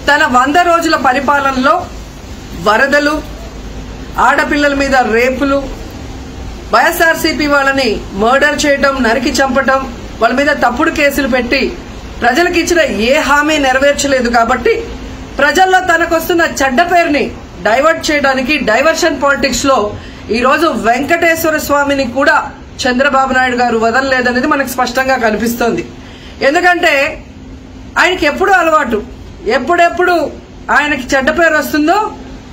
తన 100 రోజుల పరిపాలనలో వరదలు, ఆడపిల్లల మీద రేపులు, వైఎస్ఆర్సీపీ వాళ్ళని మర్డర్ చేయటం, నరికి చంపటం, వాళ్ళ మీద తప్పుడు కేసులు పెట్టి ప్రజలకు ఇచ్చిన ఏ హామీ నెరవేర్చలేదు. కాబట్టి ప్రజల్లో తనకొస్తున్న చెడ్డ పేరుని డైవర్ట్ చేయడానికి డైవర్షన్ పాలిటిక్స్ లో ఈ రోజు వెంకటేశ్వర స్వామిని కూడా చంద్రబాబు నాయుడు గారు వదలలేదనేది మనకు స్పష్టంగా కనిపిస్తోంది. ఎందుకంటే ఆయనకి ఎప్పుడు అలవాటు, ఎప్పుడెప్పుడు ఆయనకి చెడ్డ పేరు వస్తుందో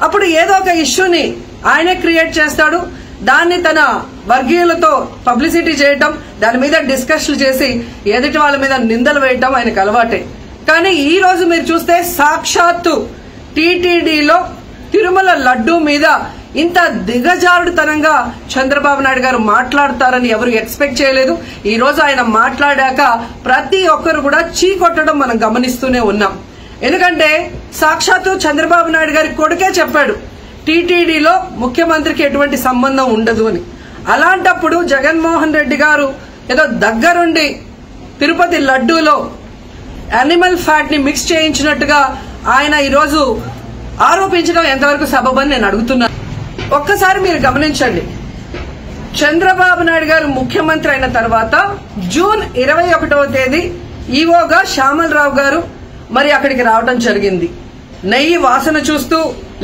అప్పుడు ఏదో ఒక ఇష్యూని ఆయనే క్రియేట్ చేస్తాడు. దాన్ని తన వర్గీయులతో పబ్లిసిటీ చేయటం, దాని మీద డిస్కషన్లు చేసి ఎదుటి వాళ్ళ మీద నిందలు వేయటం ఆయనకు అలవాటే. కానీ ఈ రోజు మీరు చూస్తే సాక్షాత్తు టీటీడీలో తిరుమల లడ్డూ మీద ఇంత దిగజారుడుతనంగా చంద్రబాబు నాయుడు గారు మాట్లాడతారని ఎవరు ఎక్స్పెక్ట్ చేయలేదు. ఈ రోజు ఆయన మాట్లాడాక ప్రతి ఒక్కరు కూడా చీకొట్టడం మనం గమనిస్తూనే ఉన్నాం. ఎందుకంటే సాక్షాత్తు చంద్రబాబు నాయుడు గారి కొడుకే చెప్పాడు టీటీడీలో ముఖ్యమంత్రికి ఎటువంటి సంబంధం ఉండదు అని. అలాంటప్పుడు జగన్మోహన్ రెడ్డి గారు ఏదో దగ్గరుండి తిరుపతి లడ్డూలో యానిమల్ ఫ్యాట్ ని మిక్స్ చేయించినట్టుగా ఆయన ఈరోజు ఆరోపించడం ఎంతవరకు సబబని నేను అడుగుతున్నాను. ఒక్కసారి మీరు గమనించండి, చంద్రబాబు నాయుడు గారు ముఖ్యమంత్రి అయిన తర్వాత జూన్ 21వ తేదీ ఈవోగా శ్యామలరావు గారు మరి అక్కడికి రావడం జరిగింది. నెయ్యి వాసన చూస్తూ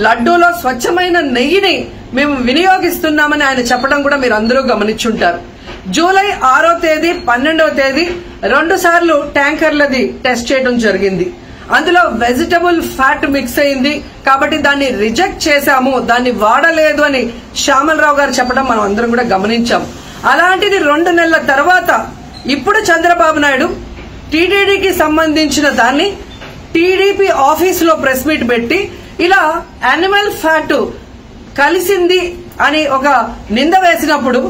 లడ్డూలో స్వచ్ఛమైన నెయ్యిని మేము వినియోగిస్తున్నామని ఆయన చెప్పడం కూడా మీరు అందరూ గమనించుంటారు. జూలై 6వ తేదీ 12వ తేదీ 2 సార్లు ట్యాంకర్లది టెస్ట్ చేయడం జరిగింది. అందులో వెజిటబుల్ ఫ్యాట్ మిక్స్ అయింది కాబట్టి దాన్ని రిజెక్ట్ చేశాము, దాన్ని వాడలేదు అని శ్యామలరావు గారు చెప్పడం మనం అందరం కూడా గమనించాం. అలాంటిది 2 నెలల తర్వాత ఇప్పుడు చంద్రబాబు నాయుడు టీటీడీకి సంబంధించిన దాన్ని టీడీపీ ఆఫీసులో ప్రెస్ మీట్ పెట్టి ఇలా యానిమల్ ఫ్యాట్ కలిసింది అని ఒక నింద వేసినప్పుడు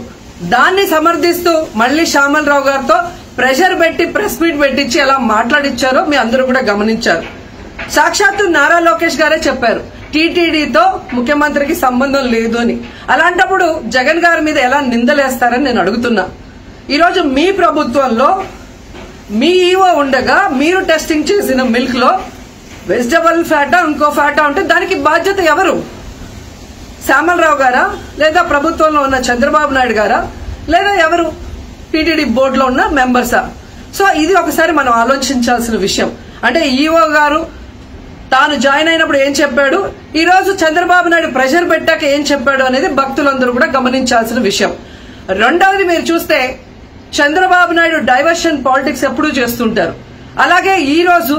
దాన్ని సమర్థిస్తూ మళ్లీ శ్యామలరావు గారితో ప్రెషర్ పెట్టి ప్రెస్ మీట్ పెట్టించి ఎలా మాట్లాడిచ్చారో మీ అందరూ కూడా గమనించారు. సాక్షాత్తు నారా లోకేష్ గారే చెప్పారు టీటీడీతో ముఖ్యమంత్రికి సంబంధం లేదు అని. అలాంటప్పుడు జగన్ గారి మీద ఎలా నిందలేస్తారని నేను అడుగుతున్నా. ఈరోజు మీ ప్రభుత్వంలో మీ ఈవో ఉండగా మీరు టెస్టింగ్ చేసిన మిల్క్ లో వెజిటబుల్ ఫ్యాటా ఇంకో ఫ్యాటా ఉంటే దానికి బాధ్యత ఎవరు? శ్యామలరావు గారా, లేదా ప్రభుత్వంలో ఉన్న చంద్రబాబు నాయుడు గారా, లేదా ఎవరు టీటీడీ బోర్డులో ఉన్న మెంబర్సా? సో ఇది ఒకసారి మనం ఆలోచించాల్సిన విషయం. అంటే ఈవో గారు తాను జాయిన్ అయినప్పుడు ఏం చెప్పాడు, ఈ రోజు చంద్రబాబు నాయుడు ప్రెషర్ పెట్టాక ఏం చెప్పాడు అనేది భక్తులందరూ కూడా గమనించాల్సిన విషయం. రెండవది మీరు చూస్తే చంద్రబాబు నాయుడు డైవర్షన్ పాలిటిక్స్ ఎప్పుడూ చేస్తుంటారు. అలాగే ఈ రోజు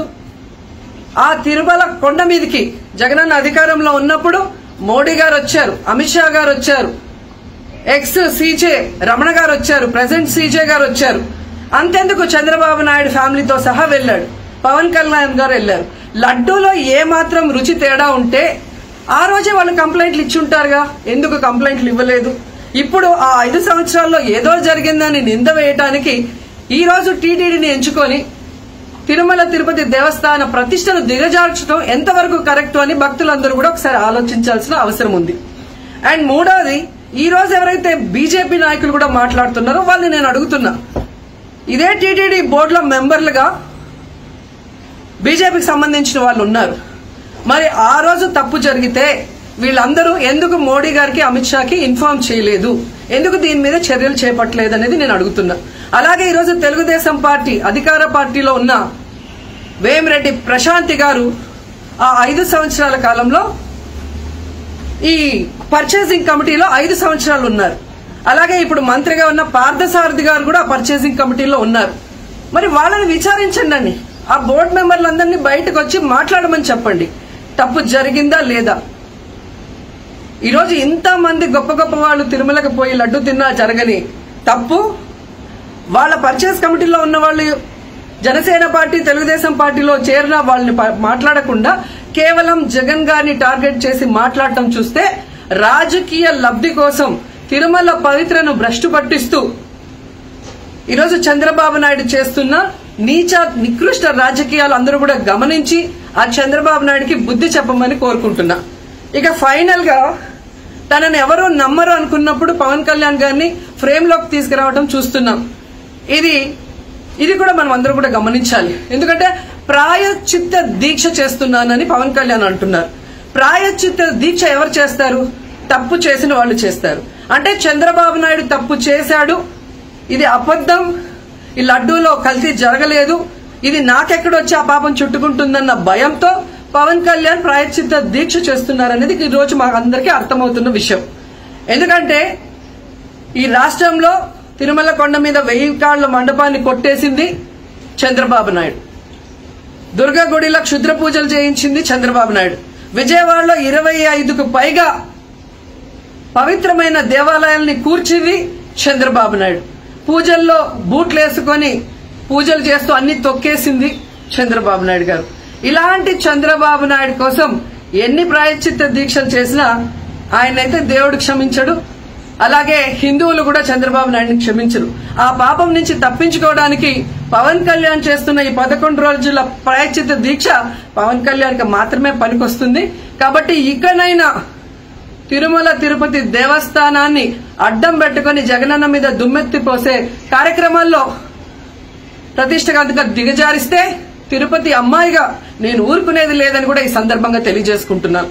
ఆ తిరుమల కొండ మీదకి జగనన్న అధికారంలో ఉన్నప్పుడు మోడీ గారు వచ్చారు, అమిత్ షా గారు వచ్చారు, ఎక్స్ సీజే రమణ గారు వచ్చారు, ప్రెసెంట్ సీజే గారు వచ్చారు. అంతెందుకు చంద్రబాబు నాయుడు ఫ్యామిలీతో సహా వెళ్లాడు, పవన్ కళ్యాణ్ గారు వెళ్లారు. లడ్డూలో ఏ మాత్రం రుచి తేడా ఉంటే ఆ రోజే వాళ్ళు కంప్లైంట్లు ఇచ్చుంటారుగా, ఎందుకు కంప్లైంట్లు ఇవ్వలేదు? ఇప్పుడు ఆ 5 సంవత్సరాల్లో ఏదో జరిగిందని నింద వేయటానికి ఈ రోజు టీటీడీని ఎంచుకొని తిరుమల తిరుపతి దేవస్థాన ప్రతిష్టను దిగజార్చడం ఎంతవరకు కరెక్ట్ అని భక్తులందరూ కూడా ఒకసారి ఆలోచించాల్సిన అవసరం ఉంది. అండ్ మూడోది, ఈ రోజు ఎవరైతే బీజేపీ నాయకులు కూడా మాట్లాడుతున్నారో వాళ్ళని నేను అడుగుతున్నా, ఇదే టీటీడీ బోర్డులో మెంబర్లుగా బీజేపీకి సంబంధించిన వాళ్ళు ఉన్నారు. మరి ఆ రోజు తప్పు జరిగితే వీళ్ళందరూ ఎందుకు మోడీ గారికి అమిత్ షాకి ఇన్ఫార్మ్ చేయలేదు, ఎందుకు దీని మీద చర్యలు చేపట్టలేదు అనేది నేను అడుగుతున్నా. అలాగే ఈరోజు తెలుగుదేశం పార్టీ అధికార పార్టీలో ఉన్న వేమిరెడ్డి ప్రశాంతి గారు ఆ 5 సంవత్సరాల కాలంలో ఈ పర్చేసింగ్ కమిటీలో 5 సంవత్సరాలు ఉన్నారు. అలాగే ఇప్పుడు మంత్రిగా ఉన్న పార్థసారథి గారు కూడా పర్చేసింగ్ కమిటీలో ఉన్నారు. మరి వాళ్ళని విచారించండి, ఆ బోర్డు మెంబర్లందరినీ బయటకు వచ్చి మాట్లాడమని చెప్పండి, తప్పు జరిగిందా లేదా. ఈరోజు ఇంతమంది గొప్ప గొప్ప వాళ్ళు తిరుమలకు పోయి లడ్డు తిన్నా జరగని తప్పు వాళ్ళ పర్చేస్ కమిటీలో ఉన్న వాళ్ళు జనసేన పార్టీ తెలుగుదేశం పార్టీలో చేరిన వాళ్ళని మాట్లాడకుండా కేవలం జగన్ గారిని టార్గెట్ చేసి మాట్లాడటం చూస్తే రాజకీయ లబ్ధి కోసం తిరుమల పవిత్రను భ్రష్టు పట్టిస్తూ ఈరోజు చంద్రబాబు నాయుడు చేస్తున్న నీచ నికృష్ట రాజకీయాలు అందరూ కూడా గమనించి ఆ చంద్రబాబు నాయుడికి బుద్ధి చెప్పమని కోరుకుంటున్నా. ఇక ఫైనల్ గా తనని ఎవరో నమ్మరు అనుకున్నప్పుడు పవన్ కళ్యాణ్ గారిని ఫ్రేమ్ లోకి తీసుకురావడం చూస్తున్నాం. ఇది కూడా మనం అందరూ కూడా గమనించాలి. ఎందుకంటే ప్రాయశ్చిత్త దీక్ష చేస్తున్నానని పవన్ కళ్యాణ్ అంటున్నారు. ప్రాయశ్చిత్త దీక్ష ఎవరు చేస్తారు? తప్పు చేసిన వాళ్ళు చేస్తారు. అంటే చంద్రబాబు నాయుడు తప్పు చేశాడు, ఇది అబద్ధం, ఈ లడ్డూలో కల్తీ జరగలేదు, ఇది నాకెక్కడొచ్చి ఆ పాపం చుట్టుకుంటుందన్న భయంతో పవన్ కళ్యాణ్ ప్రాయశ్చిత్త దీక్ష చేస్తున్నారనేది ఈ రోజు మాకు అందరికీ అర్థమవుతున్న విషయం. ఎందుకంటే ఈ రాష్ట్రంలో తిరుమల కొండ మీద 1000 కాళ్ల మండపాన్ని కొట్టేసింది చంద్రబాబు నాయుడు. దుర్గా గుడిలో క్షుద్ర పూజలు చేయించింది చంద్రబాబు నాయుడు. విజయవాడలో 25కు పైగా పవిత్రమైన దేవాలయాల్ని కూర్చింది చంద్రబాబు నాయుడు. పూజల్లో బూట్లు వేసుకొని పూజలు చేస్తూ అన్ని తొక్కేసింది చంద్రబాబు నాయుడు గారు. ఇలాంటి చంద్రబాబు నాయుడు కోసం ఎన్ని ప్రాయశ్చిత్త దీక్షలు చేసినా ఆయనైతే దేవుడు క్షమించడు, అలాగే హిందువులు కూడా చంద్రబాబు నాయుడిని క్షమించరు. ఆ పాపం నుంచి తప్పించుకోవడానికి పవన్ కళ్యాణ్ చేస్తున్న ఈ 11 రోజుల ప్రాయశ్చిత్త దీక్ష పవన్ కళ్యాణ్కి మాత్రమే పనికొస్తుంది. కాబట్టి ఇకనైనా తిరుమల తిరుపతి దేవస్థానాన్ని అడ్డం పెట్టుకుని జగనన్న మీద దుమ్మెత్తి పోసే కార్యక్రమాల్లో ప్రతిష్టగా దిగజారిస్తే తిరుపతి అమ్మాయిగా నేను ఊరుకునేది లేదని కూడా ఈ సందర్భంగా తెలియజేసుకుంటున్నాను.